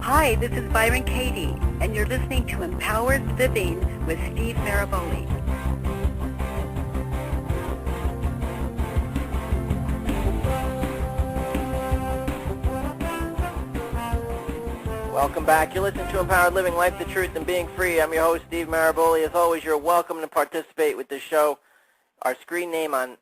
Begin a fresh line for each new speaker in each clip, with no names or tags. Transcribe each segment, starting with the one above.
Hi, this is Byron Katie, and you're listening to Empowered Living with Steve Maraboli.
Welcome back. You're listening to Empowered Living, Life, the Truth, and Being Free. I'm your host, Steve Maraboli. As always, you're welcome to participate with the show. Our screen name on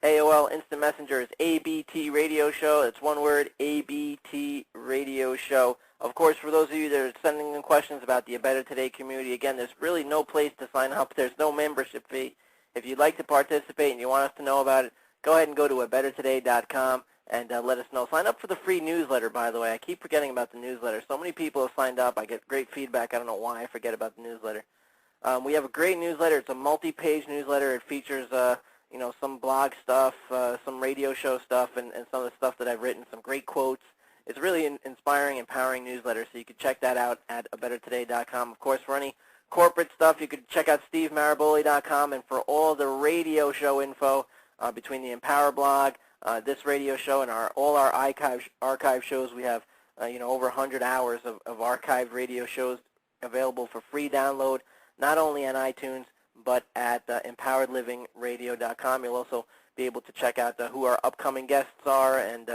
AOL Instant Messenger is ABT Radio Show. It's one word, ABT Radio Show. Of course, for those of you that are sending in questions about the A Better Today community, again, there's really no place to sign up. There's no membership fee. If you'd like to participate and you want us to know about it, go ahead and go to abettertoday.com and let us know. Sign up for the free newsletter, by the way. I keep forgetting about the newsletter. So many people have signed up. I get great feedback. I don't know why I forget about the newsletter. We have a great newsletter. It's a multi-page newsletter. It features some blog stuff, some radio show stuff, and some of the stuff that I've written, some great quotes. It's really an inspiring, empowering newsletter, so you can check that out at abettertoday.com. Of course, for any corporate stuff, you could check out stevemaraboli.com, and for all the radio show info between the Empower blog, this radio show, and all our archive shows, we have over 100 hours of archived radio shows available for free download, not only on iTunes, but at empoweredlivingradio.com. You'll also be able to check out who our upcoming guests are and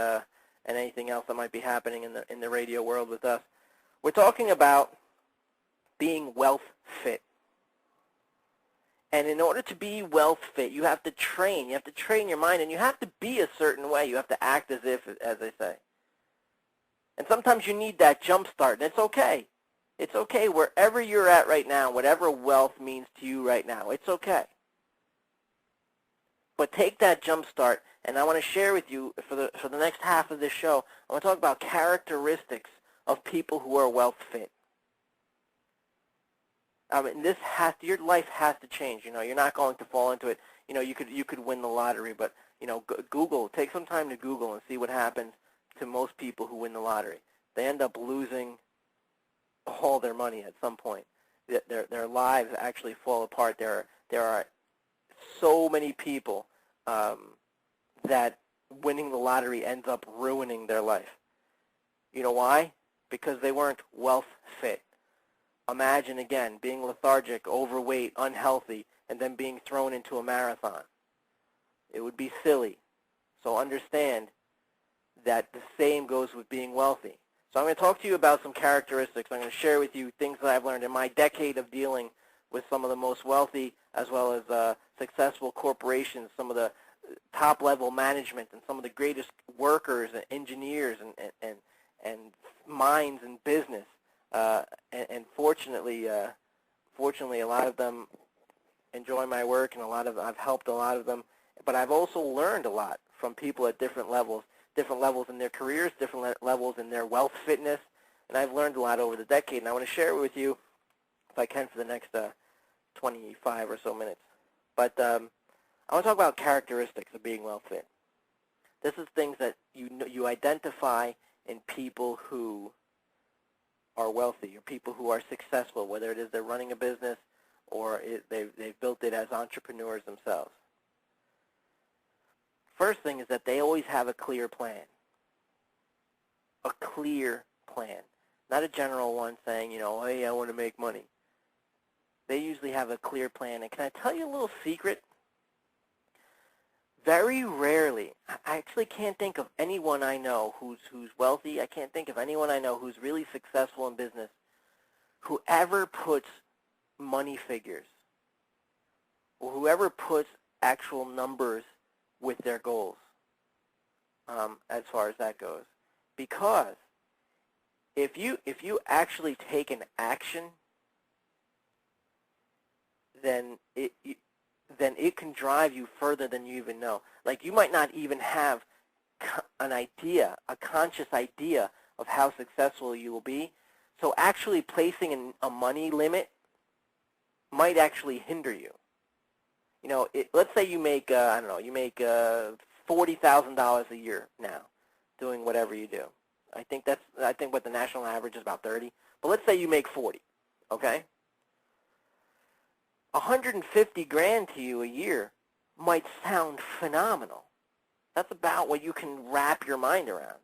anything else that might be happening in the radio world with us. We're talking about being wealth fit. And in order to be wealth fit, you have to train. You have to train your mind, and you have to be a certain way. You have to act as if, as they say. And sometimes you need that jump start, and it's okay. It's okay wherever you're at right now, whatever wealth means to you right now. It's okay. But take that jump start, and I want to share with you for the next half of this show, I want to talk about characteristics of people who are wealth fit. I mean, your life has to change. You're not going to fall into it. You could win the lottery, but Google. Take some time to Google and see what happens to most people who win the lottery. They end up losing all their money at some point. Their lives actually fall apart. There are so many people that winning the lottery ends up ruining their life. You know why? Because they weren't wealth fit. Imagine, again, being lethargic, overweight, unhealthy, and then being thrown into a marathon. It would be silly. So understand that the same goes with being wealthy. So I'm going to talk to you about some characteristics. I'm going to share with you things that I've learned in my decade of dealing with some of the most wealthy as well as successful corporations, some of the top-level management, and some of the greatest workers and engineers and minds in business. And fortunately, a lot of them enjoy my work, and I've helped a lot of them. But I've also learned a lot from people at different levels in their careers, different levels in their wealth fitness, and I've learned a lot over the decade. And I want to share it with you, if I can, for the next 25 or so minutes. But I want to talk about characteristics of being wealth fit. This is things that you identify in people who are wealthy, or people who are successful, whether it is they're running a business or they've built it as entrepreneurs themselves. First thing is that they always have a clear plan. A clear plan. Not a general one saying, hey, I want to make money. They usually have a clear plan. And can I tell you a little secret? Very rarely, I actually can't think of anyone I know who's wealthy. I can't think of anyone I know who's really successful in business who ever puts money figures or whoever puts actual numbers with their goals as far as that goes. Because if you actually take an action, then it can drive you further than you even know. Like, you might not even have an idea, a conscious idea of how successful you will be. So actually placing a money limit might actually hinder you. Let's say you make, you make $40,000 a year now doing whatever you do. I think what the national average is about 30. But let's say you make 40, okay? 150 grand to you a year might sound phenomenal. That's about what you can wrap your mind around.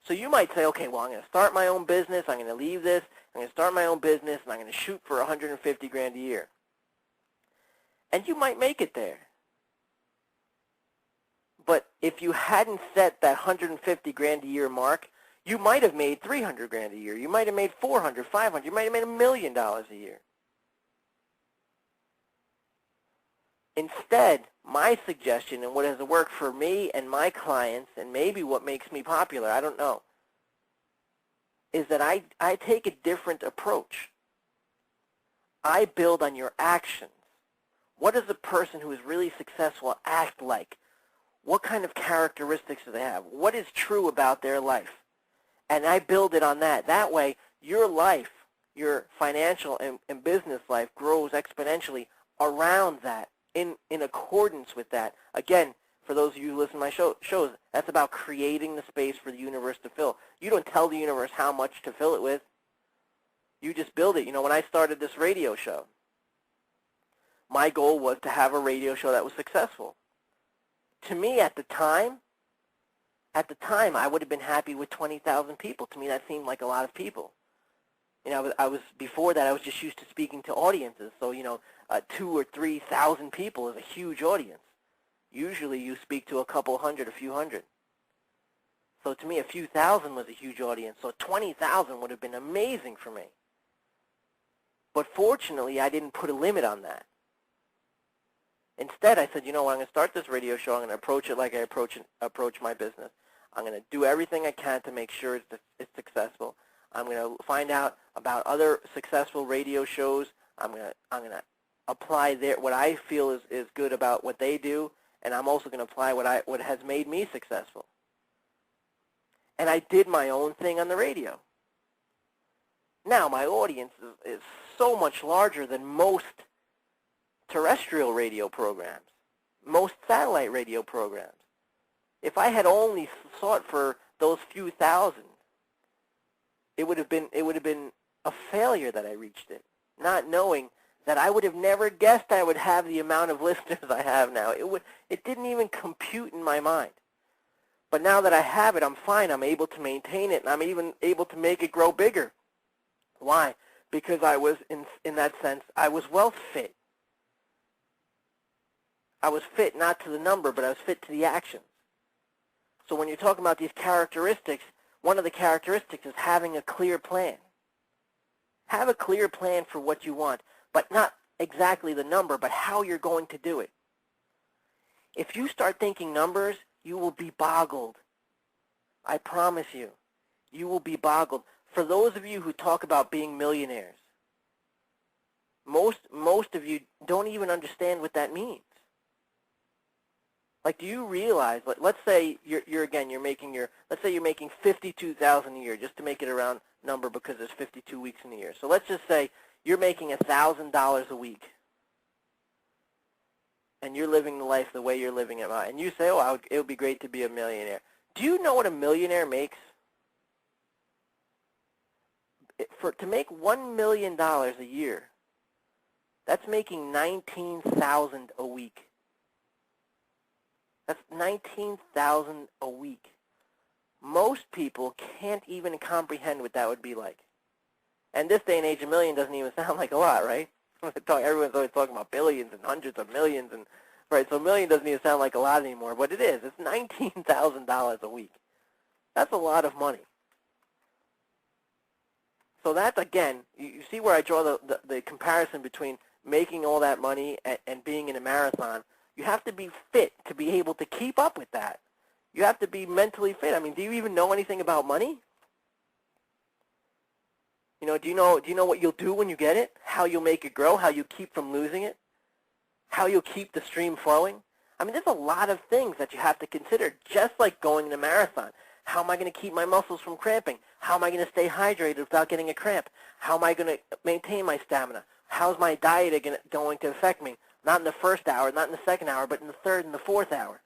So you might say, okay, well, I'm going to start my own business. I'm going to leave this. I'm going to start my own business, and I'm going to shoot for 150 grand a year. And you might make it there. But if you hadn't set that 150 grand a year mark, you might have made 300 grand a year. You might have made 400, 500. You might have made $1 million a year. Instead, my suggestion, and what has worked for me and my clients, and maybe what makes me popular, I don't know, is that I take a different approach. I build on your actions. What does a person who is really successful act like? What kind of characteristics do they have? What is true about their life? And I build it on that. That way, your life, your financial and business life grows exponentially around that, in accordance with that. Again, for those of you who listen to my shows, that's about creating the space for the universe to fill. You don't tell the universe how much to fill it with. You just build it. You know, when I started this radio show, my goal was to have a radio show that was successful. To me, at the time, I would have been happy with 20,000 people. To me, that seemed like a lot of people. You know, before that, I was just used to speaking to audiences. So, you know, 2,000 or 3,000 people is a huge audience. Usually, you speak to a couple hundred, a few hundred. So to me, a few thousand was a huge audience. So 20,000 would have been amazing for me. But fortunately, I didn't put a limit on that. Instead, I said, you know what, I'm going to start this radio show. I'm going to approach it like I approach my business. I'm going to do everything I can to make sure it's successful. I'm going to find out about other successful radio shows. I'm going to apply what I feel is good about what they do, and I'm also going to apply what has made me successful. And I did my own thing on the radio. Now, my audience is so much larger than most terrestrial radio programs, most satellite radio programs. If I had only sought for those few thousand, it would have been a failure that I reached it, not knowing that I would have never guessed I would have the amount of listeners I have now. It didn't even compute in my mind. But now that I have it, I'm fine. I'm able to maintain it, and I'm even able to make it grow bigger. Why? Because I was, in that sense, I was well fit. I was fit not to the number, but I was fit to the actions. So when you're talking about these characteristics, one of the characteristics is having a clear plan. Have a clear plan for what you want, but not exactly the number, but how you're going to do it. If you start thinking numbers, you will be boggled. I promise you, you will be boggled. For those of you who talk about being millionaires, most of you don't even understand what that means. Like, do you realize? Let's say you're making let's say you're making $52,000 a year, just to make it a round number because there's 52 weeks in a year. So let's just say you're making $1,000 a week, and you're living the life the way you're living it, and you say, "Oh, it would be great to be a millionaire." Do you know what a millionaire makes? To make $1 million a year, that's making $19,000 a week. That's $19,000 a week. Most people can't even comprehend what that would be like. And this day and age, $1 million doesn't even sound like a lot, right? Everyone's always talking about billions and hundreds of millions, and right. So $1 million doesn't even sound like a lot anymore, but it is. It's $19,000 a week. That's a lot of money. So that's, again, you see where I draw the comparison between making all that money and being in a marathon. You have to be fit to be able to keep up with that. You have to be mentally fit. I mean, do you even know anything about money? You know, do you know what you'll do when you get it? How you'll make it grow? How you keep from losing it? How you'll keep the stream flowing? I mean, there's a lot of things that you have to consider, just like going in a marathon. How am I going to keep my muscles from cramping? How am I going to stay hydrated without getting a cramp? How am I going to maintain my stamina? How's my diet going to affect me? Not in the first hour, not in the second hour, but in the third and the fourth hour.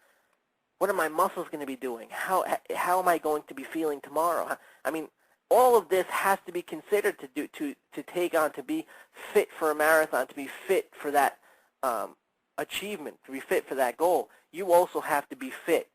What are my muscles going to be doing? How am I going to be feeling tomorrow? I mean, all of this has to be considered to take on, to be fit for a marathon, to be fit for that achievement, to be fit for that goal. You also have to be fit